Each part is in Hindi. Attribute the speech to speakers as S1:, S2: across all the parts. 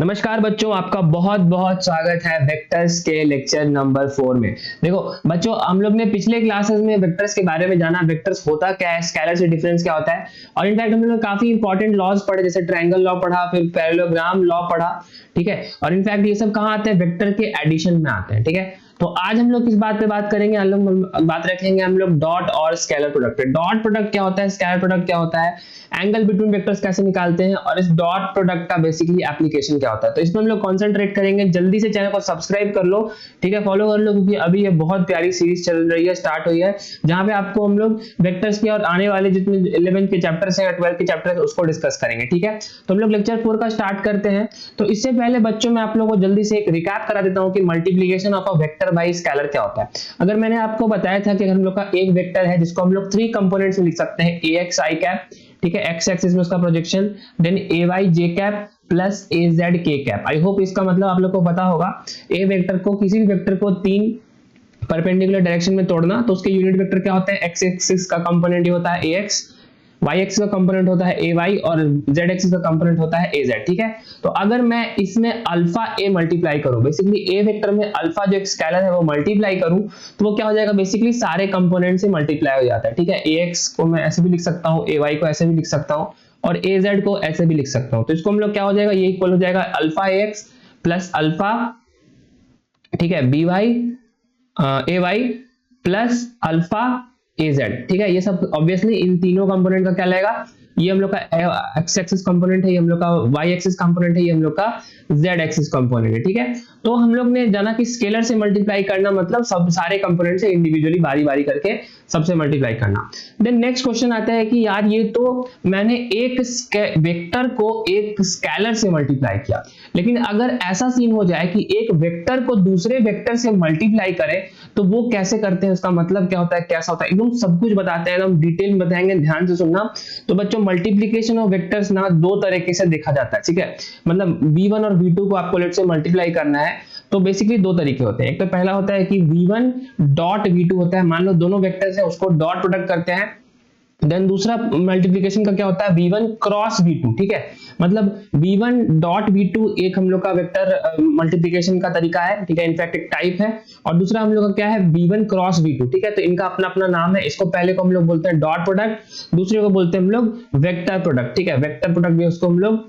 S1: नमस्कार बच्चों, आपका बहुत बहुत स्वागत है वेक्टर्स के लेक्चर नंबर 4 में। देखो बच्चों, हम लोग ने पिछले क्लासेस में वेक्टर्स के बारे में जाना, वेक्टर्स होता क्या है, स्केलर से डिफरेंस क्या होता है, और इनफैक्ट हम लोग ने काफी इंपॉर्टेंट लॉज पढ़े, जैसे ट्रायंगल लॉ पढ़ा, फिर पैरेललोग्राम लॉ पढ़ा। ठीक है, और इनफैक्ट ये सब कहाँ आते हैं, वेक्टर के एडिशन में आते हैं। ठीक है, तो आज हम लोग किस बात पे बात करेंगे, हम लोग बात रखेंगे हम लोग डॉट और स्केलर प्रोडक्ट पे। डॉट प्रोडक्ट क्या होता है, स्केलर प्रोडक्ट क्या होता है, एंगल बिटवीन वेक्टर्स कैसे निकालते हैं, और इस डॉट प्रोडक्ट का बेसिकली एप्लीकेशन क्या होता है। तो इसमें हम लोग कंसंट्रेट करेंगे। जल्दी से चैनल को सब्सक्राइब कर लो, ठीक है, फॉलो कर लो, क्योंकि अभी ये बहुत प्यारी सीरीज चल रही है, स्टार्ट हुई है, जहां पे आपको हम लोग वेक्टर्स के और आने वाले जितने 11 के चैप्टर्स हैं या 12 के चैप्टर्स हैं उसको डिस्कस करेंगे। ठीक है, तो हम लोग लेक्चर 4 का स्टार्ट करते हैं। तो इससे पहले बच्चों मैं आप लोगों को जल्दी से एक रिकैप करा देता हूं कि multiplication of a vector by scalar क्या होता है। अगर मैंने आपको बताया था कि हम लोग का एक वेक्टर है जिसको हम लोग 3 कंपोनेंट्स में लिख सकते हैं, ax i कैप, ठीक है, एक्स एक्सिस में उसका प्रोजेक्शन, देन ए वाई जे कैप प्लस ए जेड के कैप। आई होप इसका मतलब आप लोग को पता होगा। ए वेक्टर को, किसी भी वेक्टर को 3 परपेंडिकुलर डायरेक्शन में तोड़ना, तो उसके यूनिट वेक्टर क्या होते हैं, एक्स एक्सिस का कंपोनेंट ये होता है ax, वाई एक्सिस का कंपोनेंट होता है ay और जेड एक्सिस का कंपोनेंट होता है az। ठीक है, तो अगर मैं इसमें अल्फा a मल्टीप्लाई करूं, बेसिकली a वेक्टर में अल्फा जो एक स्केलर है वो मल्टीप्लाई करूं, तो वो क्या हो जाएगा, बेसिकली सारे कंपोनेंट से मल्टीप्लाई हो जाता है। ठीक है, ax को मैं ऐसे भी लिख सकता हूं, ay को ऐसे भी लिख सकता हूं, और az को ऐसे भी लिख सकता हूं। तो इसको हम लोग क्या हो जाएगा, ये इक्वल हो जाएगा अल्फा ax प्लस अल्फा, ठीक है, by ay plus alpha az। ठीक है, ये सब ऑब्वियसली इन तीनों कंपोनेंट का क्या लगेगा, ये हम लोग का एक्स एक्सिस कंपोनेंट है, ये हम लोग का वाई एक्सिस कंपोनेंट है, ये हम लोग का जेड एक्सिस कंपोनेंट है। ठीक है, तो हम लोग ने जाना कि स्केलर से मल्टीप्लाई करना मतलब सब सारे कंपोनेंट से इंडिविजुअली बारी बारी करके सबसे मल्टीप्लाई करना। देन नेक्स्ट क्वेश्चन आता है कि यार ये तो मैंने एक वेक्टर को एक स्केलर से मल्टीप्लाई किया, लेकिन अगर ऐसा सीन हो जाए कि एक वेक्टर को दूसरे वेक्टर से मल्टीप्लाई करें तो वो कैसे करते हैं, उसका मतलब क्या होता है, कैसा होता है, एकदम सब कुछ बताते हैं, एकदम डिटेल में बताएंगे, ध्यान से सुनना। तो बच्चों मल्टीप्लिकेशन ऑफ वेक्टर्स ना 2 तरीके से देखा जाता है। ठीक है, मतलब v1 और v2 को आपको लेट से मल्टीप्लाई करना है, तो बेसिकली 2 तरीके होते हैं। एक तो पहला होता है कि v1 डॉट v2 होता है, मान लो दोनों वेक्टर्स हैं उसको डॉट प्रोडक्ट करते हैं। देन दूसरा मल्टीप्लिकेशन का क्या होता है, v1 क्रॉस v2। ठीक है, मतलब v1 डॉट v2 एक हम लोग का वेक्टर मल्टीप्लिकेशन का तरीका है। ठीक है, इनफैक्ट एक टाइप है, और दूसरा हम लोग का क्या है, v1 क्रॉस v2। ठीक है, तो इनका अपना अपना नाम है। इसको पहले को हम लोग बोलते हैं डॉट प्रोडक्ट, दूसरे को बोलते हैं हम लोग वेक्टर प्रोडक्ट। ठीक है, वेक्टर प्रोडक्ट भी उसको हम लोग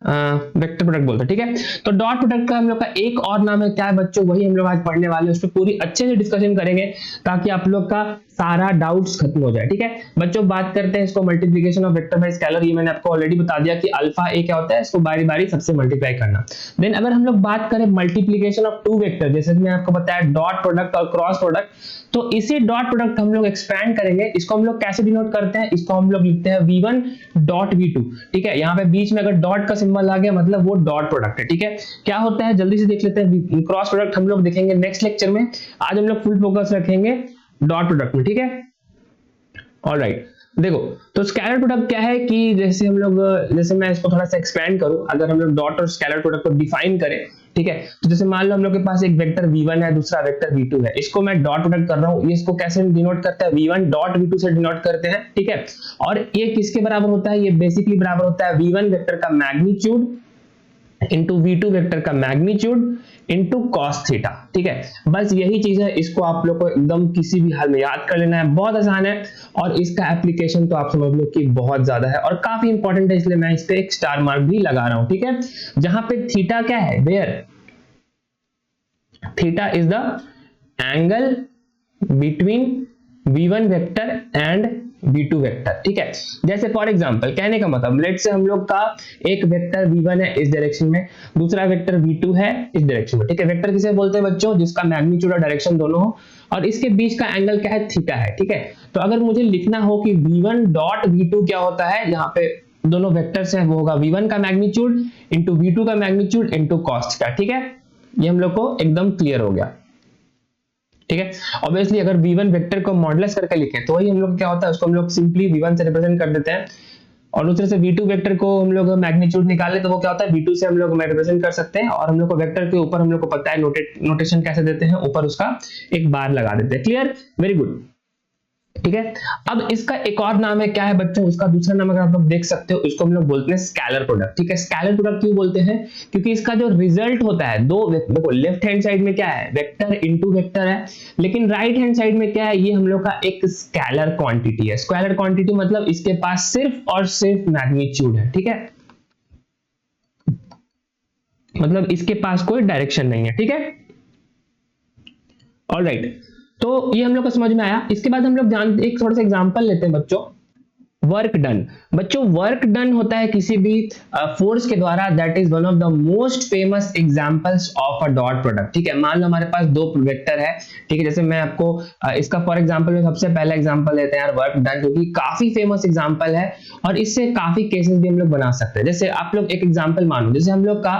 S1: वेक्टर प्रोडक्ट बोलते हैं। ठीक है, तो डॉट प्रोडक्ट का हम लोग का एक और नाम है, क्या है बच्चों, वही हम लोग आज पढ़ने वाले हैं, उस पर पूरी अच्छे से डिस्कशन करेंगे ताकि आप लोग का सारा डाउट्स खत्म हो जाए। ठीक है बच्चों, बात करते हैं इसको multiplication of vector by scalar. ये मैंने आपको ऑलरेडी बता दिया कि अल्फा ए क्या होता है, इसको बारी बारी सबसे मल्टीप्लाई करना। देन अगर हम लोग बात करें मल्टीप्लिकेशन ऑफ 2 वेक्टर, जैसे कि मैं आपको बताया डॉट प्रोडक्ट और क्रॉस प्रोडक्ट, तो इसी डॉट प्रोडक्ट हम लोग एक्सपैंड करेंगे। इसको हम लोग कैसे डिनोट करते हैं, इसको हम लोग लिखते हैं v1 डॉट v2। ठीक है, यहाँ पे बीच में अगर डॉट का सिंबल आ गया मतलब वो डॉट प्रोडक्ट है। ठीक है, क्या होता है जल्दी से देख लेते हैं। क्रॉस प्रोडक्ट हम लोग देखेंगे नेक्स्ट लेक्चर में, आज हम लोग फुल फोकस रखेंगे डॉट प्रोडक्ट में। ठीक है, ऑलराइट, देखो तो स्केलर प्रोडक्ट क्या है कि जैसे हम लोग, जैसे मैं इसको थोड़ा सा एक्सपैंड करूं, अगर हम लोग डॉट और स्केलर प्रोडक्ट को डिफाइन करें, ठीक है, तो जैसे मान लो हम लोग के पास एक वेक्टर v1 है, दूसरा वेक्टर v2 है, इसको मैं डॉट प्रोडक्ट कर रहा हूं, ये इसको कैसे डिनोट करता है, v1 डॉट v2 से डिनोट करते हैं। ठीक है, और ये किसके बराबर होता है, ये बेसिकली बराबर होता है v1 वेक्टर का मैग्नीट्यूड इंटू v2 वेक्टर का मैग्नीट्यूड इंटू कॉस थीटा। ठीक है, बस यही चीज है, इसको आप लोग को एकदम किसी भी हाल में याद कर लेना है, बहुत आसान है, और इसका एप्लीकेशन तो आप समझ लो कि बहुत ज्यादा है और काफी इंपॉर्टेंट है, इसलिए मैं इस पे एक स्टार मार्क भी लगा रहा हूं। ठीक है, जहां पे थीटा क्या है, where theta is the angle between v1 vector and v2 vector. ठीक है, जैसे फॉर एग्जांपल कहने का मतलब, लेट से हम लोग का एक वेक्टर v1 है इस डायरेक्शन में, दूसरा वेक्टर v2 है इस डायरेक्शन में। ठीक है, वेक्टर किसे बोलते हैं बच्चों, जिसका मैग्नीट्यूड और डायरेक्शन दोनों हो, और इसके बीच का एंगल क्या है, थीटा है। ठीक है, तो अगर मुझे लिखना हो कि v1 डॉट v2 क्या होता है, यहाँ पे दोनों वेक्टर्स हैं, वो होगा v1 का मैग्नीट्यूड इंटू v2 का मैग्नीट्यूड इंटू कॉस थीटा। ठीक है, ये हम लोग को एकदम क्लियर हो गया। ठीक है, ऑब्वियसली अगर v1 वेक्टर को मॉडुलस करके लिखें तो वही हम लोग क्या होता है, उसको हम लोग सिंपली v1 से रिप्रेजेंट कर देते हैं, और दूसरे से v2 वेक्टर को हम लोग मैग्नीट्यूड निकाले तो वो क्या होता है, v2 से हम लोग रिप्रेजेंट कर सकते हैं, और हम लोग को वेक्टर के ऊपर हम लोग को पता है नोटेशन कैसे देते हैं, ऊपर उसका एक बार लगा देते हैं। Clear, very good. ठीक है। अब इसका एक और नाम है, क्या है बच्चों, इसका दूसरा नाम अगर आप लोग देख सकते हो, इसको हम लोग बोलते हैं स्केलर प्रोडक्ट। ठीक है, स्केलर प्रोडक्ट क्यों बोलते हैं, क्योंकि इसका जो रिजल्ट होता है, दो देखो लेफ्ट हैंड साइड में क्या है, वेक्टर इनटू वेक्टर है, लेकिन राइट हैंड साइड में क्या है, ये हम लोग का एक स्केलर क्वांटिटी है। स्केलर क्वांटिटी मतलब इसके पास सिर्फ और सिर्फ मैग्नीट्यूड है। ठीक है, मतलब इसके पास कोई डायरेक्शन नहीं है। ठीक है, ऑलराइट, तो ये हम लोग को समझ में आया। इसके बाद हम लोग जानते एक थोड़ा सा एग्जांपल लेते हैं बच्चों, वर्क डन। बच्चों वर्क डन होता है किसी भी फोर्स के द्वारा, that is one of the most famous examples of a dot product. ठीक है, मान लो हमारे पास दो वेक्टर है, ठीक है, जैसे मैं आपको इसका फॉर एग्जांपल में सबसे पहला एग्जांपल लेते हैं यार वर्क डन, क्योंकि काफी फेमस एग्जांपल है और इससे काफी केसेस भी हम लोग बना सकते हैं। जैसे आप लोग एक एग्जांपल मानो, जैसे हम लोग का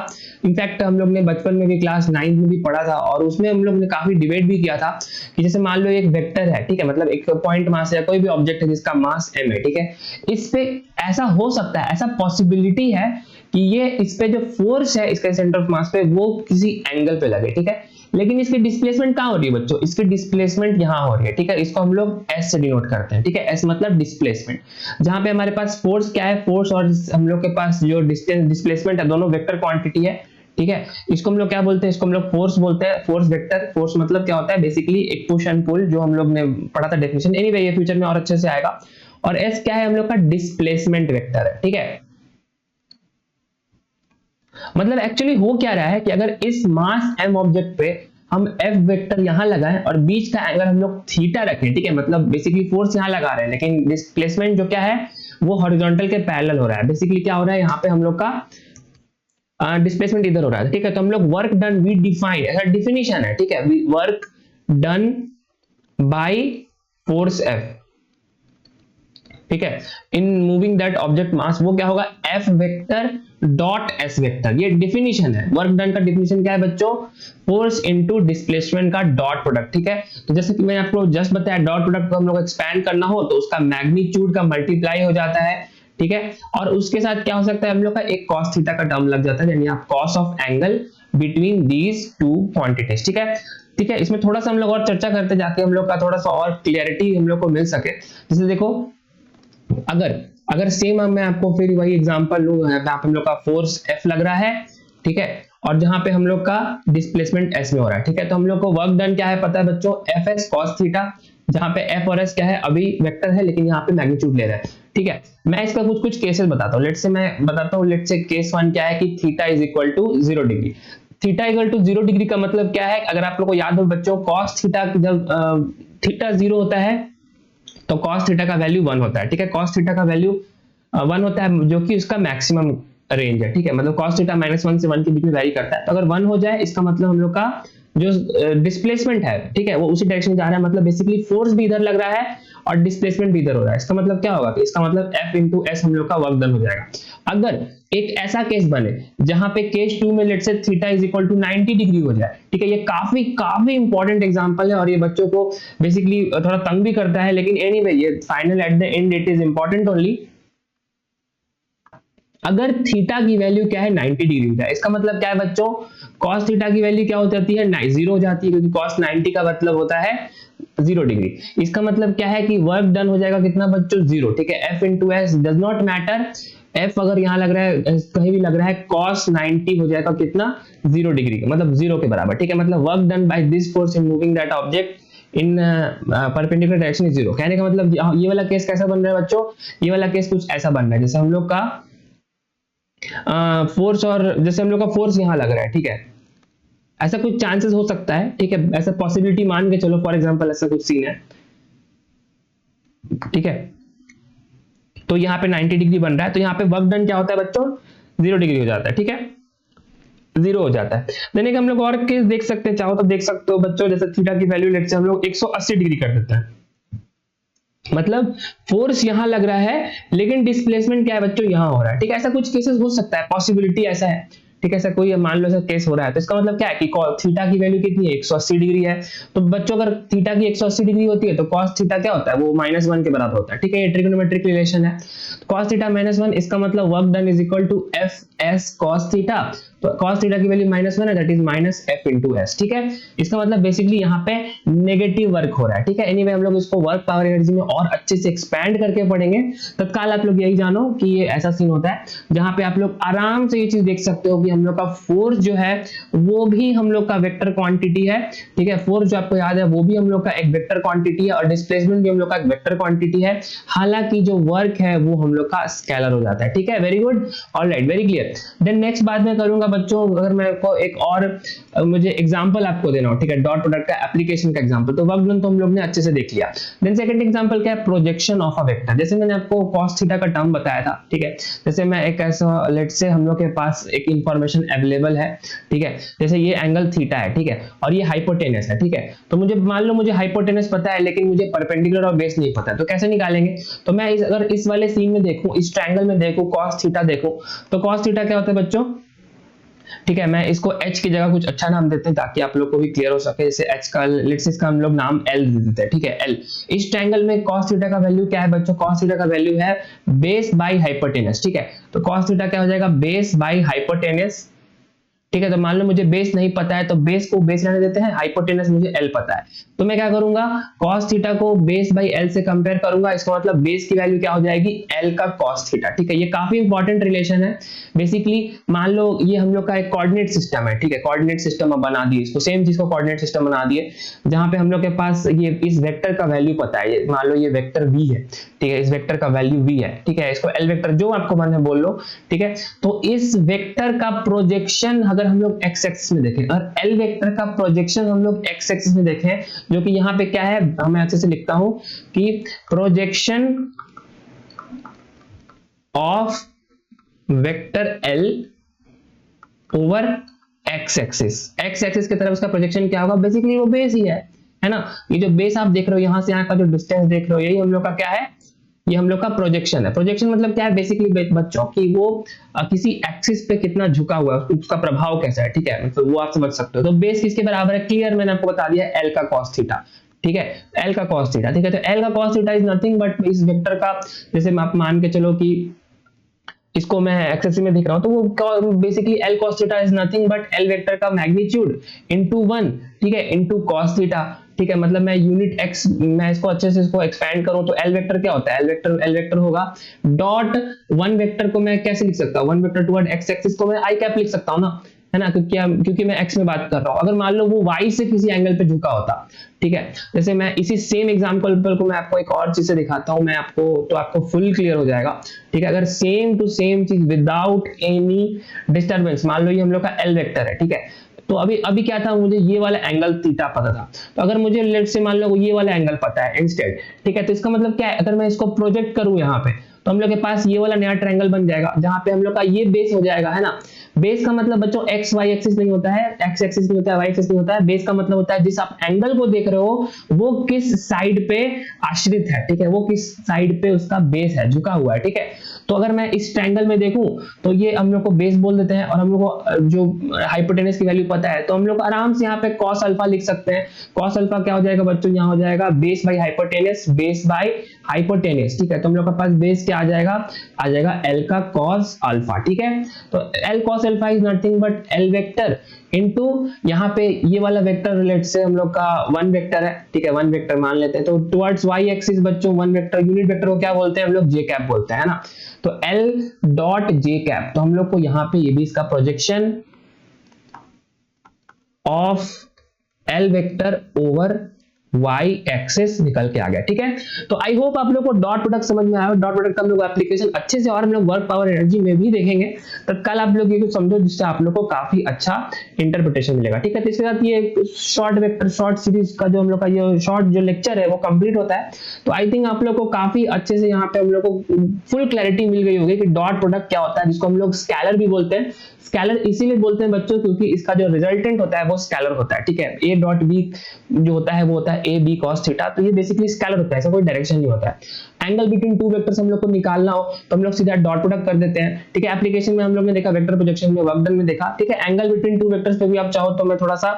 S1: इनफैक्ट हम लोग ने बचपन में भी क्लास 9 में भी पढ़ा था और उसमें हम लोग ने काफी डिबेट भी किया था कि जैसे मान लो एक वेक्टर है, ठीक है, मतलब एक पॉइंट मास है, कोई भी ऑब्जेक्ट है जिसका मास m है, ठीक है, इस पे ऐसा हो सकता है, ऐसा पॉसिबिलिटी है कि ये इस पे जो फोर्स है इसके सेंटर ऑफ मास पे वो किसी एंगल पे लगे, ठीक है, लेकिन इसकी डिस्प्लेसमेंट कहां हो रही है बच्चों, इसकी डिस्प्लेसमेंट यहां हो रही है। ठीक है, इसको हम लोग s से डिनोट करते हैं। ठीक है, s मतलब डिस्प्लेसमेंट, जहां पे हमारे पास फोर्स क्या है, फोर्स और हम लोग के पास जो डिस्टेंस डिस्प्लेसमेंट है दोनों वेक्टर क्वांटिटी है। ठीक है, इसको हम लोग क्या बोलते हैं, इसको हम लोग फोर्स बोलते हैं, फोर्स वेक्टर। फोर्स मतलब क्या होता है, बेसिकली एक पुश एंड पुल, जो हम लोग ने पढ़ा था डेफिनेशन, एनीवे ये फ्यूचर में और अच्छे से आएगा। और s क्या है, हम लोग का डिस्प्लेसमेंट वेक्टर है। ठीक है, मतलब एक्चुअली हो क्या रहा है कि अगर इस मास m ऑब्जेक्ट पे हम f वेक्टर यहां लगाएं और बीच का एंगल हम लोग थीटा रखें, ठीक है, मतलब बेसिकली फोर्स यहां लगा रहे हैं लेकिन डिस्प्लेसमेंट जो क्या है वो हॉरिजॉन्टल के पैरेलल हो रहा है। बेसिकली क्या हो रहा है, यहाँ पे हम लोग का डिस्प्लेसमेंट इधर हो रहा है। ठीक है, तो हम लोग वर्क डन वी डिफाइन, ऐसा डिफिनेशन है, ठीक है, work done by force f, ठीक है, इन मूविंग दैट ऑब्जेक्ट मास, वो क्या होगा, f vector dot s vector, ये डिफिनेशन है। वर्क डन का डिफिनेशन क्या है बच्चों, फोर्स इनटू डिस्प्लेसमेंट का डॉट प्रोडक्ट। ठीक है, तो जैसे कि मैंने आपको जस्ट बताया, डॉट प्रोडक्ट को हम लोग एक्सपैंड करना हो तो उसका मैग्नीट्यूड का मल्टीप्लाई हो जाता है। ठीक है, और उसके साथ क्या हो सकता है, हम लोग का एक cos थीटा का टर्म लग जाता है, यानी आप cos of angle between these two quantities. ठीक है, ठीक है, इसमें थोड़ा सा हम लोग और चर्चा करते जाके हम लोग का थोड़ा सा और क्लियरिटी हम लोग को मिल सके। जैसे देखो, अगर सेम मैं आपको फिर वही एग्जांपल लूं, यहाँ पे हम लोग का फोर्स F लग रहा है, ठीक है, और जहां पे हम लोग का डिस्प्लेसमेंट S में हो रहा है। ठीक है, तो हम लोग को वर्क डन क्या है पता है बच्चों, Fs cos थीटा, जहां पे F और S क्या है, अभी वेक्टर है लेकिन यहाँ पे मैग्नीट्यूड ले रहा है। ठीक है, मैं इसका कुछ केसेस बताता हूँ। लेट्स से मैं बताता हूँ, लेट्स से केस 1 क्या है कि theta is equal to 0 degree. Theta equal to 0 degree का मतलब क्या है, अगर आप लोग को याद हो बच्चों, cos थीटा जब थीटा 0 होता है तो cos थीटा का वैल्यू 1 होता है। ठीक है, cos थीटा का वैल्यू 1 होता है जो कि उसका मैक्सिमम रेंज है। ठीक है, मतलब cos थीटा -1 से 1 के बीच में वैरी करता है। तो अगर 1 हो जाए इसका मतलब हम लोग का जो डिस्प्लेसमेंट है, ठीक है, वो उसी डायरेक्शन में जा रहा है, मतलब बेसिकली फोर्स भी इधर लग रहा है और डिस्प्लेसमेंट भी इधर हो रहा है। इसका मतलब क्या होगा, इसका मतलब F into S हम लोग का वर्क डन हो जाएगा। अगर एक ऐसा केस बने जहां पे केस 2 में let's say theta is equal to 90 degree हो जाए, ठीक है, ये काफी इंपॉर्टेंट एग्जांपल है और ये बच्चों को बेसिकली थोड़ा तंग भी करता है, लेकिन एनीवे ये final at the end it is important only. अगर थीटा की वैल्यू क्या है, 90 डिग्री का, इसका मतलब क्या है बच्चों, cos थीटा की वैल्यू क्या हो जाती है, 0 हो जाती है, क्योंकि cos 90 का मतलब होता है 0 डिग्री। इसका मतलब क्या है कि वर्क डन हो जाएगा कितना बच्चों, 0। ठीक है, F into S does not matter, F अगर यहाँ लग रहा है, कहीं भी लग रहा है, cos 90 हो जाएगा कितना, 0 डिग्री का, मतलब 0 के बराबर। ठीक है, मतलब work done by this force in moving that object in perpendicular direction is 0। कहने का मतलब ये वाला केस कैसा बन रहा है बच्चों, ये वाला केस कुछ ऐसा बन रहा है जैसे हम लोग का फोर्स, और जैसे हम लोग का फोर्स यहां लग रहा है, ठीक है, ऐसा कुछ चांसेस हो सकता है। ठीक है, ऐसा पॉसिबिलिटी मान के चलो, फॉर एग्जांपल ऐसा कुछ सीन है, ठीक है, तो यहाँ पे 90 डिग्री बन रहा है, तो यहाँ पे वर्क डन क्या होता है बच्चों, 0 डिग्री हो जाता है। ठीक है, 0 हो जाता है। देन एक हम लोग और केस देख सकते हैं, चाहो तो देख सकते हो बच्चों, जैसे थीटा की वैल्यू लेट्स से हम लोग 180 डिग्री कर देते हैं, मतलब फोर्स यहां लग रहा है लेकिन डिस्प्लेसमेंट क्या है बच्चों, यहां हो रहा है। ठीक है, ऐसा कुछ केसेस हो सकता है, पॉसिबिलिटी ऐसा है। ठीक है, ऐसा कोई मान लो ऐसा केस हो रहा है, तो इसका मतलब क्या है कि थीटा की वैल्यू कितनी है, 180 डिग्री है। तो बच्चों अगर थीटा की 180 डिग्री होती है तो cos थीटा क्या होता है, वो -1 के बराबर होता है। ठीक है, ये ट्रिग्नोमेट्रिक रिलेशन है। cos थीटा -1, इसका मतलब work done is equal to F S cos theta तो cos थीटा की वैल्यू -1 है, that is -f into s, ठीक है। इसका मतलब बेसिकली यहाँ पे नेगेटिव वर्क हो रहा है, ठीक है। एनीवे हम लोग इसको वर्क पावर एनर्जी में और अच्छे से एक्सपैंड करके पढ़ेंगे। तत्काल आप लोग यही जानो कि ये ऐसा सीन होता है जहां पे आप लोग आराम से ये चीज देख सकते हो कि हम लोग का फोर्स जो है वो भी हम लोग का वेक्टर क्वांटिटी है, ठीक है। फोर्स जो आपको याद है वो भी हम लोग का एक वेक्टर क्वांटिटी है और डिस्प्लेसमेंट भी हम लोग का एक वेक्टर क्वांटिटी है, हालांकि जो वर्क है वो हम लोग का स्केलर हो जाता है, ठीक है। Very good, all right, very clear. Then next बात मैं करूंगा बच्चों, अगर मैं को एक और मुझे एग्जांपल आपको देना हो, ठीक है, डॉट प्रोडक्ट का एप्लीकेशन का एग्जांपल, तो वर्क डन तो हम लोग ने अच्छे से देख लिया। देन सेकंड एग्जांपल क्या है, प्रोजेक्शन ऑफ अ वेक्टर। जैसे मैंने आपको cos थीटा का टर्म बताया था, ठीक है। जैसे मैं एक ऐसा लेट से हम लोग के पास एक इंफॉर्मेशन अवेलेबल है, ठीक है, जैसे ये एंगल थीटा है, ठीक है, और ये हाइपोटेनस है, ठीक है। तो मुझे मान लो मुझे हाइपोटेनस पता है लेकिन मुझे परपेंडिकुलर और बेस नहीं पता, तो कैसे निकालेंगे? तो मैं अगर इस वाले सीन में देखूं, इस ट्रायंगल में देखूं cos थीटा देखूं, तो cos थीटा क्या होता है बच्चों, ठीक है। मैं इसको h की जगह कुछ अच्छा नाम देते हैं ताकि आप लोग को भी क्लियर हो सके। जैसे h का लेट्स इसका हम लोग नाम l दे देते हैं, ठीक है, l। इस ट्रायंगल में cos थीटा का वैल्यू क्या है बच्चों? cos थीटा का वैल्यू है बेस बाय हाइपोटेनस, ठीक है। तो cos थीटा क्या हो जाएगा? बेस बाय हाइपोटेनस, ठीक है। तो मान लो मुझे बेस नहीं पता है तो बेस को बेस रहने देते हैं, हाइपोटेनस मुझे l पता है, तो मैं क्या करूंगा, cos थीटा को बेस बाय l से कंपेयर करूंगा। इसका मतलब बेस की वैल्यू क्या हो जाएगी? l का cos थीटा, ठीक है। ये काफी इंपॉर्टेंट रिलेशन है। बेसिकली मान लो ये हम लोग का एक कोऑर्डिनेट सिस्टम है, ठीक है, कोऑर्डिनेट सिस्टम बना दिए इसको, सेम चीज को कोऑर्डिनेट सिस्टम बना दिए जहां पे हम लोग के पास ये इस वेक्टर का वैल्यू पता है। मान लो ये वेक्टर v है, ठीक है, इस वेक्टर का वैल्यू v है, ठीक है, इसको l वेक्टर जो आपको मन है बोल लो, ठीक है। तो इस वेक्टर का प्रोजेक्शन अगर हम लोग x एक्सिस में देखें, और l वेक्टर का प्रोजेक्शन हम लोग x एक्सिस में देखें, जो कि यहाँ पे क्या है, मैं अच्छे से लिखता हूं कि projection of vector l over x axis की तरफ उसका प्रोजेक्शन क्या होगा? बेसिकली वो बेस ही है ना। ये जो बेस आप देख रहे हो, यहां से यहाँ का जो डिस्टेंस देख रहे हो, यही हम लोग का क्या है? ये हम लोग का प्रोजेक्शन है। प्रोजेक्शन मतलब क्या है बेसिकली बच्चों कि वो किसी एक्सिस पे कितना झुका हुआ है, उसका प्रभाव कैसा है, ठीक है, मतलब वो आप समझ सकते हो। तो बेस किसके बराबर है? क्लियर, मैंने आपको बता दिया, l का cos थीटा, ठीक है, l का cos थीटा, ठीक है। तो l का cos theta is nothing but इस वेक्टर का, जैसे आप मान के चलो कि इसको मैं एक्सेस में दिख रहा हूं, तो वो basically l cos theta is nothing but l vector का मैग्नीट्यूड इनटू 1, ठीक है, इनटू cos थीटा, ठीक है। मतलब मैं यूनिट x, मैं इसको अच्छे से इसको एक्सपैंड करूं तो l वेक्टर क्या होता है? l वेक्टर होगा डॉट 1 वेक्टर को मैं कैसे लिख सकता हूं? 1 वेक्टर टुवर्ड x एक्सिस को मैं i कैप लिख सकता हूं ना, है ना, क्योंकि मैं x में बात कर रहा हूं। अगर मान लो वो y से किसी एंगल पे झुका होता, ठीक है, जैसे मैं इसी सेम एग्जांपल को मैं आपको एक और चीज से दिखाता हूं, मैं आपको तो आपको फुल क्लियर हो जाएगा, ठीक है। अगर सेम टू सेम चीज विदाउट एनी डिस्टरबेंस, मान लो ये हम लोग का l वेक्टर है, ठीक है। तो अभी क्या था, मुझे ये वाला एंगल थीटा पता था, तो अगर मुझे लेट से मान लो ये वाला एंगल पता है इंस्टेड, ठीक है, तो इसका मतलब क्या है, अगर मैं इसको प्रोजेक्ट करूं यहाँ पे, तो हम लोग के पास ये वाला नया ट्रायंगल बन जाएगा जहां पे हम लोग का ये बेस हो जाएगा, है ना। बेस का मतलब बच्चों एक्स वाई एक्सिस नहीं होता है, एक्स एक्सिस नहीं होता है, वाई एक्सिस नहीं होता है। बेस का मतलब होता है जिस आप एंगल को देख रहे हो वो किस साइड पे आश्रित है, ठीक है, वो किस साइड पे उसका बेस है, झुका हुआ है, ठीक है। तो अगर मैं इस ट्रायंगल में देखूं तो ये हम लोग को बेस बोल देते हैं, और हम लोग को जो हाइपोटेनस की वैल्यू पता है तो हम लोग आराम से यहाँ पे cos अल्फा लिख सकते हैं। cos अल्फा क्या हो जाएगा बच्चों? यहाँ हो जाएगा base by hypotenuse, base by hypotenuse, ठीक है। तो हम लोग के पास बेस क्या आ जाएगा l का cos अल्फा, ठीक है। तो l cos alpha is nothing but l vector into यहाँ पे ये वाला वेक्टर रिलेट से हम लोग का 1 वेक्टर है, ठीक है, 1 वेक्टर मान लेते हैं। तो टुवर्ड्स y एक्सिस बच्चों 1 वेक्टर, यूनिट वेक्टर को क्या बोलते हैं हम लोग? j कैप बोलते हैं ना। तो l डॉट j कैप, तो हम लोग को यहाँ पे ये भी इसका projection of l vector over y axis निकल के आ गया, ठीक है। तो आई होप आप लोग को डॉट प्रोडक्ट समझ में आया। डॉट प्रोडक्ट का हम लोग एप्लीकेशन अच्छे से और हम लोग वर्क पावर एनर्जी में भी देखेंगे। तत्काल आप लोग ये कुछ समझो जिससे आप लोग को काफी अच्छा इंटरप्रिटेशन मिलेगा, ठीक है। तो इसके साथ ये शॉर्ट वेक्टर शॉर्ट सीरीज का जो हम लोग का ये शॉर्ट जो लेक्चर है वो कंप्लीट होता है। तो आई थिंक आप लोग को काफी अच्छे से यहाँ पे हम लोग को फुल क्लैरिटी मिल गई होगी कि डॉट प्रोडक्ट क्या होता है, जिसको हम लोग स्केलर भी बोलते हैं। स्केलर इसीलिए बोलते हैं बच्चों क्योंकि इसका जो रिजल्टेंट होता है वो स्केलर होता है, ठीक है। a डॉट b जो होता है वो होता है a b cos थीटा, तो ये बेसिकली स्केलर होता है, ऐसा कोई डायरेक्शन नहीं होता है। एंगल बिटवीन टू वेक्टर्स हम लोग को निकालना हो तो हम लोग सीधा डॉट प्रोडक्ट कर देते हैं, ठीक है। एप्लीकेशन में हम लोग ने देखा, वेक्टर प्रोजेक्शन में वर्क डन में देखा, ठीक है। एंगल बिटवीन टू वेक्टर्स पे भी आप चाहो तो मैं थोड़ा सा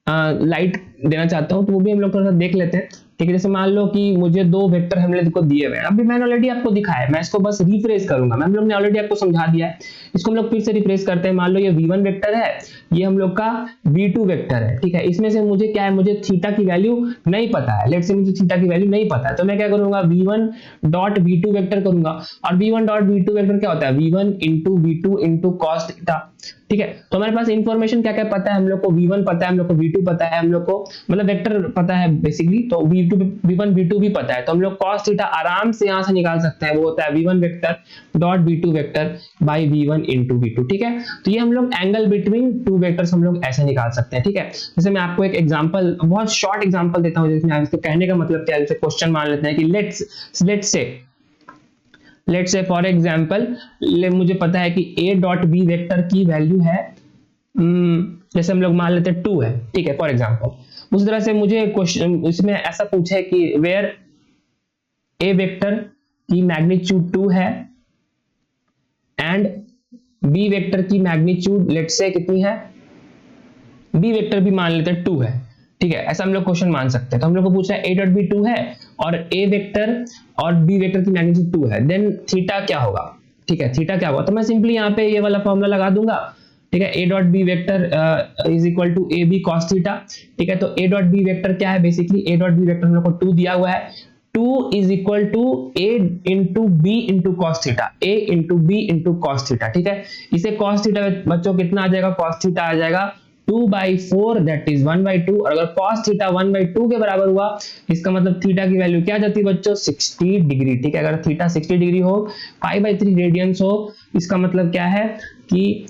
S1: लाइट देना चाहता हूं, तो वो भी हम लोग थोड़ा सा देख लेते हैं। ठीक है, जैसे मान लो कि मुझे दो वेक्टर हम लोग को दिए हुए हैं, अभी मैंने ऑलरेडी आपको दिखाया है, मैं इसको बस रिफ्रेश करूंगा, मैं हम लोग ने ऑलरेडी आपको समझा दिया है, इसको हम लोग फिर से रिफ्रेश करते हैं। मान लो ये v1 वेक्टर है, ये हम लोग का v2 वेक्टर है, ठीक है, इसमें से मुझे क्या है, मुझे थीटा की वैल्यू नहीं पता है, लेट से मुझे थीटा की वैल्यू नहीं पता है, तो मैं क्या करूंगा, v1 डॉट v2 वेक्टर करूंगा, और v1 डॉट v2 वेक्टर क्या होता है, v1 into v2 into cos theta, ठीक है। तो हमारे पास इंफॉर्मेशन क्या क्या पता है, हम लोग को v1 पता है, हम लोग को v2 पता है, हम लोग को मतलब वेक्टर पता है बेसिकली, तो v1 v2 भी पता है, तो हम लोग cos थीटा आराम से यहां से निकाल सकते हैं, वो होता है v1 vector dot v2 vector by v1 into v2, ठीक है। तो ये हम लोग एंगल बिटवीन टू वेक्टर्स हम लोग ऐसे निकाल सकते हैं, ठीक है। जैसे मैं आपको एक एग्जांपल, बहुत शॉर्ट एग्जांपल देता हूं, जिसमें इसको कहने का मतलब क्या है, जैसे क्वेश्चन मान लेते हैं कि लेट्स से फॉर एग्जांपल मुझे पता है कि a डॉट b वेक्टर की वैल्यू है जैसे हम लोग मान लेते हैं 2 है, ठीक है, फॉर एग्जांपल। उस तरह से मुझे क्वेश्चन इसमें ऐसा पूछे कि वेयर a वेक्टर की मैग्नीट्यूड 2 है एंड b वेक्टर की मैग्नीट्यूड लेट्स से कितनी है, b वेक्टर भी मान लेते हैं 2 है, ठीक है, ऐसा हम लोग क्वेश्चन मान सकते हैं। तो हम लोग को पूछ रहा है a डॉट b 2 है और a वेक्टर और b वेक्टर की मैग्नीट्यूड 2 है, देन थीटा क्या होगा, ठीक है, थीटा क्या होगा, तो मैं सिंपली यहाँ पे ये वाला फॉर्मूला लगा दूंगा, ठीक है, a dot b vector is equal to a b cos theta, ठीक है। तो a डॉट b वेक्टर क्या है, basically a dot b vector हम लोग को 2 दिया हुआ है, 2 is equal to a into b into cos theta, a into b into cos theta, ठीक है। इसे कॉस थीटा बच्चों कितना आ जाएगा, कॉस थीटा आ जाएगा 2/4 दैट इज 1/2, और अगर cos थीटा 1/2 के बराबर हुआ, इसका मतलब थीटा की वैल्यू क्या जाती है बच्चों, 60 डिग्री, ठीक है। अगर थीटा 60 डिग्री हो, 5/3 रेडियंस हो, इसका मतलब क्या है कि